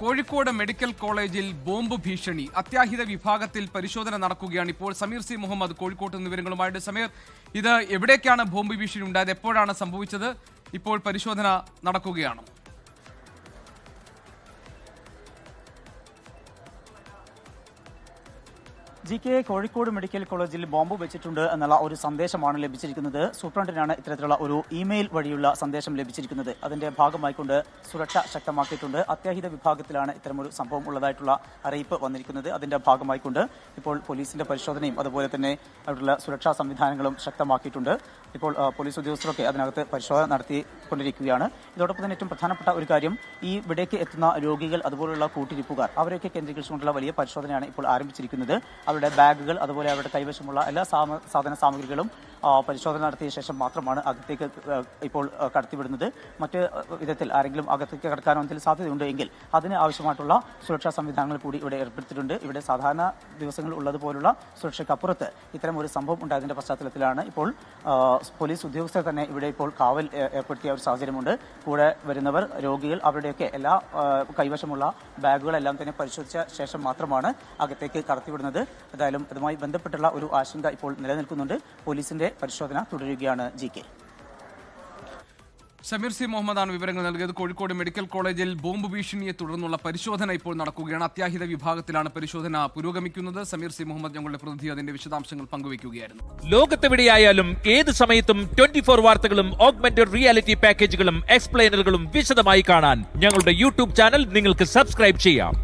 Kozhikode medical കോളേജിൽ bomb ഭീഷണി. അത്യാഹിത വിഭാഗത്തിൽ പരിശോധന നടക്കുകയാണ് ഇപ്പോൾ. സമീർ സി മുഹമ്മദ് കോഴിക്കോട്ട് നിന്ന് വിവരങ്ങളുമായിട്ട്. സമീർ, ഇത് എവിടേക്കാണ് ബോംബ് ഭീഷണി ഉണ്ടായത്? എപ്പോഴാണ് സംഭവിച്ചത്? ഇപ്പോൾ പരിശോധന നടക്കുകയാണ്. ജി.കെ. കോഴിക്കോട് മെഡിക്കൽ കോളേജിൽ ബോംബ് വെച്ചിട്ടുണ്ട് എന്നുള്ള ഒരു സന്ദേശമാണ് ലഭിച്ചിരിക്കുന്നത്. സൂപ്രണ്ടിനാണ് ഇത്തരത്തിലുള്ള ഒരു ഇമെയിൽ വഴിയുള്ള സന്ദേശം ലഭിച്ചിരിക്കുന്നത്. അതിന്റെ ഭാഗമായിക്കൊണ്ട് സുരക്ഷ ശക്തമാക്കിയിട്ടുണ്ട്. അത്യാഹിത വിഭാഗത്തിലാണ് ഇത്തരമൊരു സംഭവം ഉള്ളതായിട്ടുള്ള അറിയിപ്പ് വന്നിരിക്കുന്നത്. അതിന്റെ ഭാഗമായിക്കൊണ്ട് ഇപ്പോൾ പോലീസിന്റെ പരിശോധനയും അതുപോലെ തന്നെ അവിടെയുള്ള സുരക്ഷാ സംവിധാനങ്ങളും ശക്തമാക്കിയിട്ടുണ്ട്. ഇപ്പോൾ പോലീസ് ഉദ്യോഗസ്ഥരൊക്കെ അതിനകത്ത് പരിശോധന നടത്തിക്കൊണ്ടിരിക്കുകയാണ്. ഇതോടൊപ്പം തന്നെ ഏറ്റവും പ്രധാനപ്പെട്ട ഒരു കാര്യം, ഈ ഇവിടേക്ക് എത്തുന്ന രോഗികൾ അതുപോലുള്ള കൂട്ടിരിപ്പുകാർ അവരെയൊക്കെ കേന്ദ്രീകരിച്ചുകൊണ്ടുള്ള വലിയ പരിശോധനയാണ് ഇപ്പോൾ ആരംഭിച്ചിരിക്കുന്നത്. അവരുടെ ബാഗുകൾ അതുപോലെ അവരുടെ കൈവശമുള്ള എല്ലാ സാധന സാമഗ്രികളും പരിശോധന നടത്തിയ ശേഷം മാത്രമാണ് അകത്തേക്ക് ഇപ്പോൾ കടത്തിവിടുന്നത്. മറ്റ് വിധത്തിൽ ആരെങ്കിലും അകത്തേക്ക് കടക്കാനോ എന്തെങ്കിലും സാധ്യതയുണ്ട് എങ്കിൽ അതിന് ആവശ്യമായിട്ടുള്ള സുരക്ഷാ സംവിധാനങ്ങൾ കൂടി ഇവിടെ ഏർപ്പെടുത്തിയിട്ടുണ്ട്. ഇവിടെ സാധാരണ ദിവസങ്ങൾ ഉള്ളതുപോലുള്ള സുരക്ഷയ്ക്കപ്പുറത്ത് ഇത്തരം ഒരു സംഭവം ഉണ്ടായതിന്റെ പശ്ചാത്തലത്തിലാണ് ഇപ്പോൾ പോലീസ് ഉദ്യോഗസ്ഥർ തന്നെ ഇവിടെ ഇപ്പോൾ കാവൽ ഏർപ്പെടുത്തിയ ഒരു സാഹചര്യമുണ്ട്. കൂടെ വരുന്നവർ, രോഗികൾ, അവരുടെയൊക്കെ എല്ലാ കൈവശമുള്ള ബാഗുകളെല്ലാം തന്നെ പരിശോധിച്ച ശേഷം മാത്രമാണ് അകത്തേക്ക് കടത്തിവിടുന്നത്. ഏതായാലും ഇതുമായി ബന്ധപ്പെട്ടുള്ള ഒരു ആശങ്ക ഇപ്പോൾ നിലനിൽക്കുന്നുണ്ട്. പോലീസിന്റെ പരിശോധന തുടരുകയാണ്. ജി.കെ. സമീർ സി മുഹമ്മദാണ് വിവരങ്ങൾ നൽകിയത്. കോഴിക്കോട് മെഡിക്കൽ കോളേജിൽ ബോംബ് ഭീഷണിയെ തുടർന്നുള്ള പരിശോധന ഇപ്പോൾ നടക്കുകയാണ്. അത്യാഹിത വിഭാഗത്തിലാണ് പരിശോധന പുരോഗമിക്കുന്നത്. സമീർ സി മുഹമ്മദ് ഞങ്ങളുടെ പ്രതിനിധി അതിന്റെ വിശദാംശങ്ങൾ പങ്കുവയ്ക്കുകയായിരുന്നു. ലോകത്തെവിടെയായാലും ഏത് സമയത്തും 24 വാർത്തകളും ഓഗ്മെന്റഡ് റിയാലിറ്റി പാക്കേജുകളും എക്സ്പ്ലെയിനറുകളും വിശദമായി കാണാൻ ഞങ്ങളുടെ യൂട്യൂബ് ചാനൽ നിങ്ങൾക്ക് സബ്സ്ക്രൈബ് ചെയ്യാം.